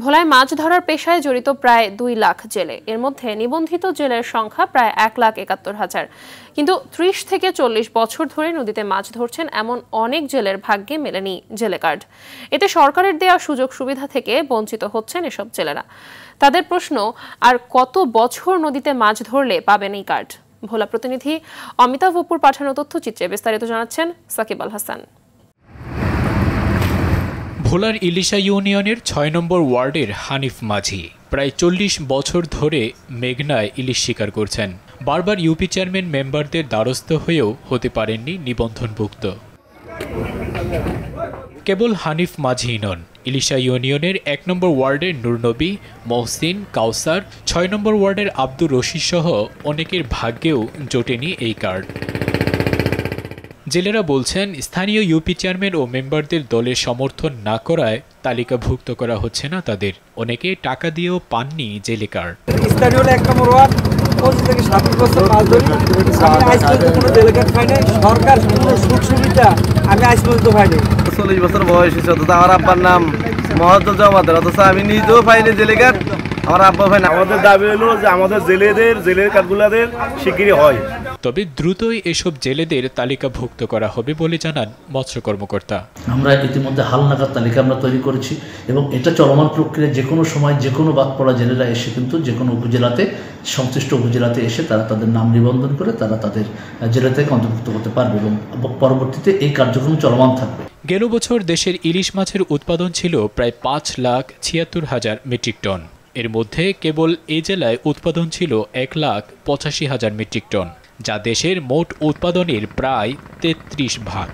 ভোলায় মাছ ধরার পেশায় জড়িত প্রায় 2 লাখ জেলে। এর মধ্যে নিবন্ধিত জেলের সংখ্যা প্রায় 1,71,000। কিন্তু 30 থেকে 40 বছর ধরে নদীতে মাছ ধরছেন এমন অনেক জেলের ভাগ্যে মেলেনি জেলে কার্ড। এতে সরকারের দেওয়া সুযোগ সুবিধা থেকে বঞ্চিত হচ্ছেন এসব জেলেরা। তাদের প্রশ্ন, আর কত বছর নদীতে মাছ ধরলে পাবেন এই কার্ড? ভোলা প্রতিনিধি অমিতাভ অপুর পাঠানো তথ্যচিত্রে বিস্তারিত জানাচ্ছেন সাকিব আল হাসান। ভোলার ইলিশা ইউনিয়নের 6 নম্বর ওয়ার্ডের হানিফ মাঝি প্রায় 40 বছর ধরে মেঘনায় ইলিশ শিকার করছেন। বারবার ইউপি চেয়ারম্যান মেম্বারদের দ্বারস্থ হয়েও হতে পারেননি নিবন্ধনভুক্ত। কেবল হানিফ মাঝি নন, ইলিশা ইউনিয়নের 1 নম্বর ওয়ার্ডের নূরনবী, মহসিন, কাউসার, 6 নম্বর ওয়ার্ডের আব্দুর রশিদ সহ অনেকের ভাগ্যেও জোটেনি এই কার্ড। জেলেরা বলছেন, স্থানীয় ইউপি চেয়ারম্যান ও মেম্বারদের দলের সমর্থন না করায় তালিকাভুক্ত করা হচ্ছে না তাদের। অনেকে টাকা দিয়েও পাননি জেলে কার্ড। স্থানীয় 1 নম্বর ওয়ার্ড 25 থেকে 27 বছর মাছ ধরি, আমি আজ পর্যন্ত কোনো জেলে কার্ড পাই নাই। সরকার কোনো সুখ সুবিধা আমি আজ পর্যন্ত পাই নাই। 40 বছর বয়স হয়েছে, অথচ আমার আব্বার নাম মহাদ্দুল জমাদার, অথচ আমি নিজেও পাইনি জেলে কার্ড, আমার আব্বা পাই না। আমাদের দাবি হলো যে আমাদের জেলের কার্ডগুলোদের স্বীকৃতি হয়। তবে দ্রুতই এসব জেলেদের তালিকাভুক্ত করা হবে বলে জানান মৎস্য কর্মকর্তা। আমরা ইতিমধ্যে হালনাগাদ তালিকা আমরা তৈরি করেছি এবং এটা চলমান প্রক্রিয়া। যে কোনো সময় যে কোনো বাদ পড়া জেলেরা এসে কিন্তু যে কোনো উপজেলাতে, সংশ্লিষ্ট উপজেলাতে এসে তারা তাদের নাম নিবন্ধন করে তারা তাদের জেলা থেকে অন্তর্ভুক্ত করতে পারবে এবং পরবর্তীতে এই কার্যক্রম চলমান থাকবে। গেল বছর দেশের ইলিশ মাছের উৎপাদন ছিল প্রায় 5,76,000 মেট্রিক টন। এর মধ্যে কেবল এই জেলায় উৎপাদন ছিল 1,85,000 মেট্রিক টন, যা দেশের মোট উৎপাদনের প্রায় 33 ভাগ।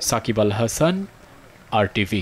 সাকিব আল হাসান, RTV।